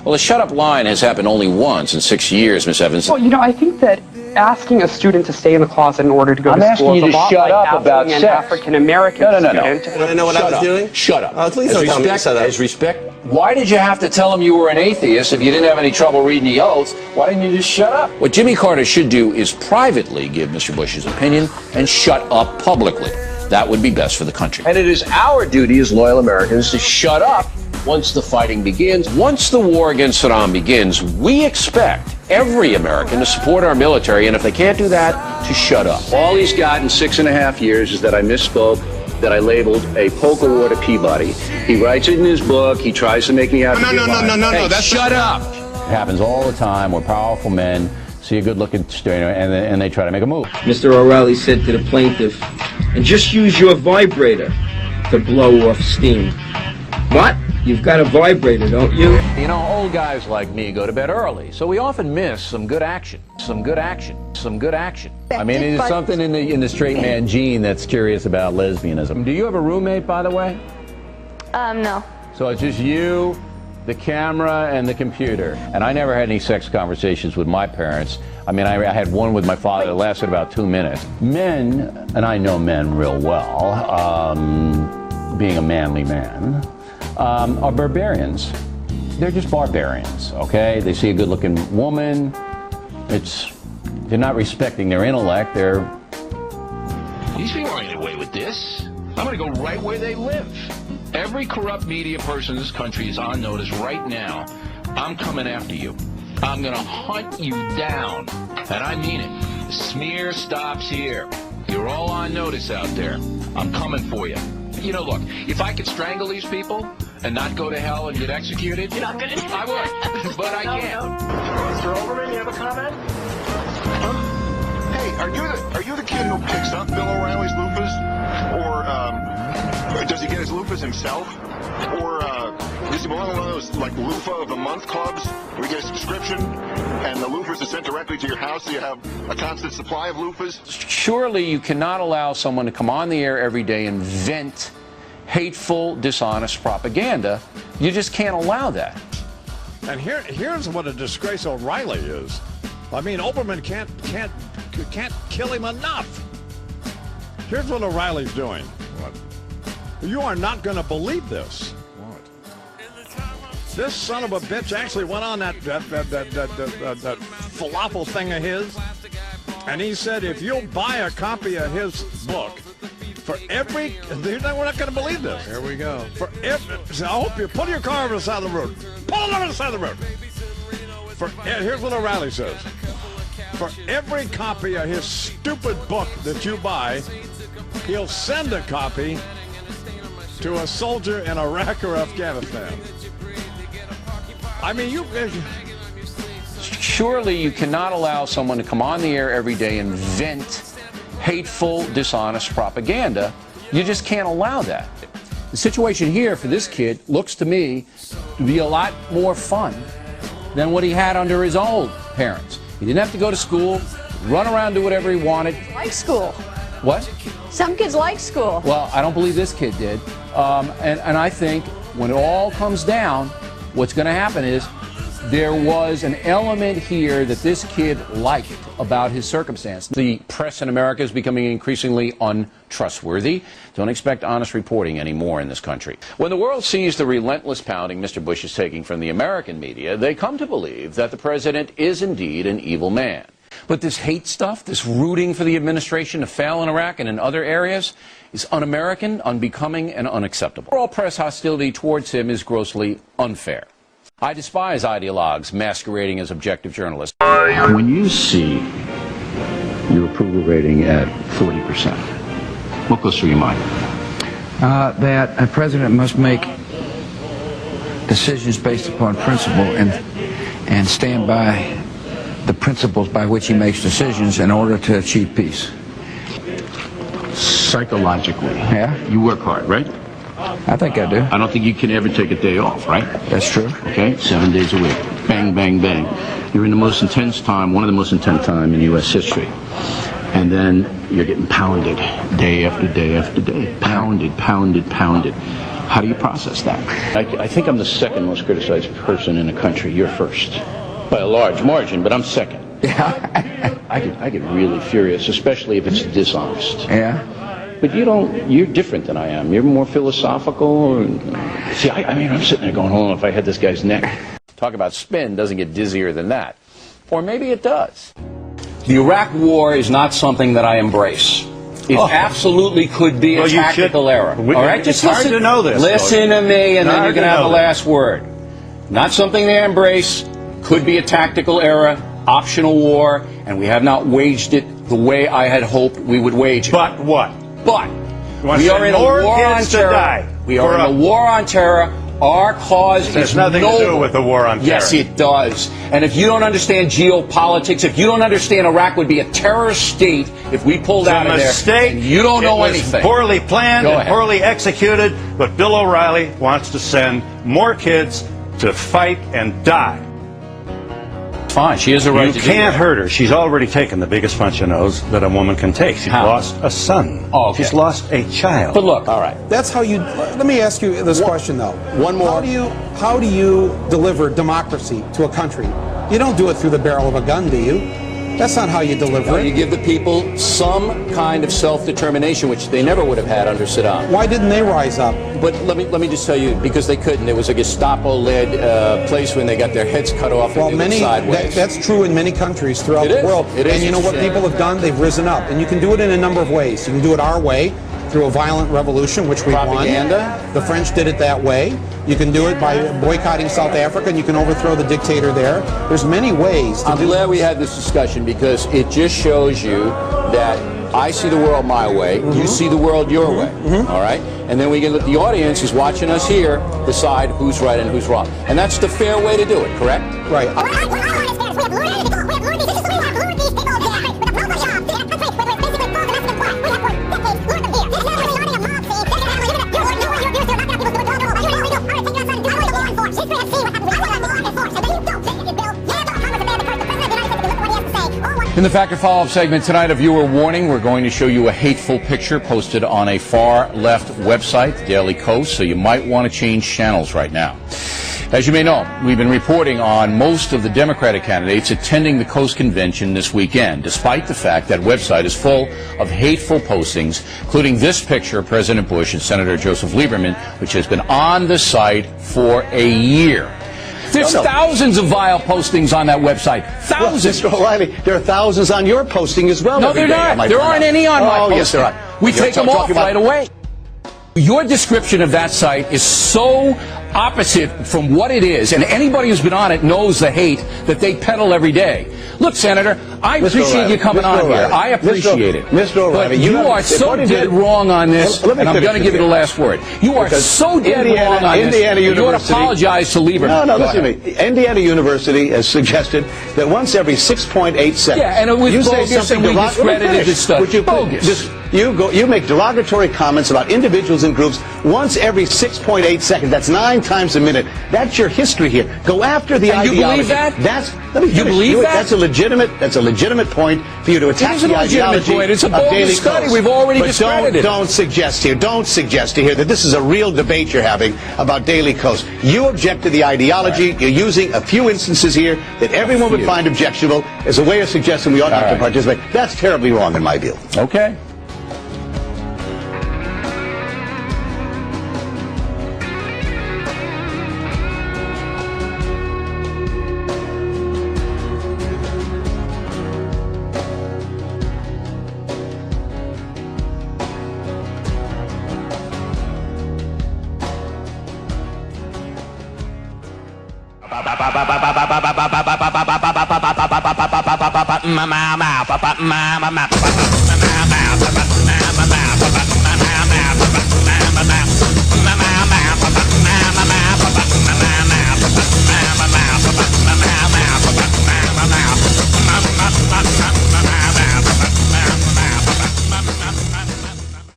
Well, the shut up line has happened only once in 6 years, Miss Evans. Well, you know, I think that asking a student to stay in the closet in order to go to school is a lot like asking an African-American student. Want to know what I was doing? Shut up. Please don't tell me to shut up. As respect, why did you have to tell him you were an atheist if you didn't have any trouble reading the oaths? Why didn't you just shut up? What Jimmy Carter should do is privately give Mr. Bush's opinion and shut up publicly. That would be best for the country. And it is our duty as loyal Americans to shut up once the fighting begins. Once the war against Saddam begins, we expect every American to support our military, and if they can't do that, to shut up. All he's got in 6.5 years is that I misspoke, that I labeled a polk award to Peabody. He writes it in his book. He tries to make me out to be lying. No, that's shut up. It happens all the time where powerful men see a good-looking stranger and they try to make a move. Mr. O'Reilly said to the plaintiff, and just use your vibrator to blow off steam. What? You've got a vibrator, don't you? You know, old guys like me go to bed early, so we often miss some good action. Some good action. I mean, it's something in the straight man gene that's curious about lesbianism. Do you have a roommate, by the way? No. So it's just you, the camera, and the computer. And I never had any sex conversations with my parents. I mean, I had one with my father that lasted about 2 minutes. Men, and I know men real well, being a manly man, are barbarians. They're just barbarians, okay? They see a good-looking woman. They're not respecting their intellect. These people aren't getting away with this. I'm going to go right where they live. Every corrupt media person in this country is on notice right now. I'm coming after you. I'm going to hunt you down. And I mean it. The smear stops here. You're all on notice out there. I'm coming for you. You know, look, if I could strangle these people and not go to hell and get executed, You're not gonna do I would, but I can't. Mr. Overman, you have a comment? Hey, are you the kid who picks up Bill O'Reilly's loofahs? Or does he get his loofahs himself? Or does he belong to one of those, like, Loofah of the Month clubs, where you get a subscription, and the loofahs are sent directly to your house, so you have a constant supply of loofahs? Surely you cannot allow someone to come on the air every day and vent hateful, dishonest propaganda. You just can't allow that. And here's what a disgrace O'Reilly is. I mean, Oberman can't kill him enough. Here's what O'Reilly's doing. What? You are not going to believe this. What? This son of a bitch actually went on that falafel thing of his, and he said, if you'll buy a copy of his book, for every, we're not going to believe this. Here we go. For every, I hope you pull your car over the side of the road. Pull it over the side of the road. Here's what O'Reilly says. For every copy of his stupid book that you buy, he'll send a copy to a soldier in Iraq or Afghanistan. I mean, Surely you cannot allow someone to come on the air every day and vent hateful, dishonest propaganda. You just can't allow that. The situation here for this kid looks to me to be a lot more fun than what he had under his old parents. He didn't have to go to school, run around, do whatever he wanted. Like school. What? Some kids like school. Well, I don't believe this kid did. And I think when it all comes down, what's going to happen is there was an element here that this kid liked about his circumstance. The press in America is becoming increasingly untrustworthy. Don't expect honest reporting anymore in this country. When the world sees the relentless pounding Mr. Bush is taking from the American media, they come to believe that the president is indeed an evil man. But this hate stuff, this rooting for the administration to fail in Iraq and in other areas, is un-American, unbecoming, and unacceptable. All press hostility towards him is grossly unfair. I despise ideologues masquerading as objective journalists. When you see your approval rating at 40%, what goes through your mind? That a president must make decisions based upon principle and stand by the principles by which he makes decisions in order to achieve peace. Psychologically, yeah, you work hard, right? I think I do. I don't think you can ever take a day off, right? That's true. Okay, 7 days a week. Bang, bang, bang. You're in the most intense time, one of the most intense time in U.S. history. And then you're getting pounded day after day after day. Pounded, pounded, pounded. How do you process that? I think I'm the second most criticized person in the country. You're first. By a large margin, but I'm second. Yeah. I get really furious, especially if it's dishonest. Yeah. But you're different than I am. You're more philosophical. See, I mean, I'm sitting there going, hold on, if I had this guy's neck. Talk about spin, doesn't get dizzier than that. Or maybe it does. The Iraq War is not something that I embrace. It absolutely could be a tactical error. All right, just it's hard to know this. Listen to me, and then you can have the last word. Not something they embrace. Could be a tactical error, optional war, and we have not waged it the way I had hoped we would wage it. But what? But we are in a war on terror. We are in a war on terror. Our cause There's is nothing noble. to do with the war on terror. Yes, it does. And if you don't understand geopolitics, if you don't understand Iraq would be a terrorist state if we pulled out of there, mistake. you don't know It was anything. Poorly planned Go and ahead. poorly executed, but Bill O'Reilly wants to send more kids to fight and die. Fine, she has a right You to do can't that. hurt her. She's already taken the biggest punch in the nose that a woman can take. She's How? lost a son. Oh, okay. She's lost a child. But look, All right. That's how you. Let me ask you this question though. One more. How do you deliver democracy to a country? You don't do it through the barrel of a gun, do you? That's not how you deliver you it. give the people some kind of self-determination, which they never would have had under Saddam. Why didn't they rise up? But let me just tell you, because they couldn't. There was a Gestapo-led place when they got their heads cut off Well, and they went sideways. that's true in many countries throughout It the is. world. It is. And you know what people have done? They've risen up. And you can do it in a number of ways. You can do it our way, through a violent revolution, which we Propaganda. won. The French did it that way. You can do it by boycotting South Africa, and you can overthrow the dictator there. There's many ways to I'm do glad we had this discussion because it just shows you that I see the world my way, you see the world your way, all right? And then we can let the audience who's watching us here decide who's right and who's wrong. And that's the fair way to do it, correct? Right. In the Factor Follow-Up segment tonight, a viewer warning, we're going to show you a hateful picture posted on a far-left website, the Daily Kos, so you might want to change channels right now. As you may know, we've been reporting on most of the Democratic candidates attending the Kos convention this weekend, despite the fact that website is full of hateful postings, including this picture of President Bush and Senator Joseph Lieberman, which has been on the site for a year. There's thousands of vile postings on that website. Thousands. Well, Mr. O'Reilly, there are thousands on your posting as well. No, they're not. There aren't any on my posting. Yes, there are. We take them off right away. Your description of that site is so opposite from what it is, and anybody who's been on it knows the hate that they peddle every day. Look, Senator, I appreciate you coming on here. I appreciate it. Mr. O'Reilly, but you are so dead wrong on this, and I'm going to give you the last word. You are so dead wrong on this. You ought to apologize to Lieberman. No, listen to me. Indiana University has suggested that once every 6.8 seconds, yeah, and it was you bogus, say something and we discredited this stuff. Would you bogus. You make derogatory comments about individuals and groups once every 6.8 seconds. That's 9 times a minute. That's your history here. Go after the ideology. You believe that? Let me finish. You believe that? That's a legitimate point for you to attack the ideology point. It's a of bogus Daily study. Kos. We've already But discredited it. Don't suggest here that this is a real debate you're having about Daily Kos. You object to the ideology. Right. You're using a few instances here that everyone would find objectionable as a way of suggesting we ought not to participate. That's terribly wrong in my view. Okay.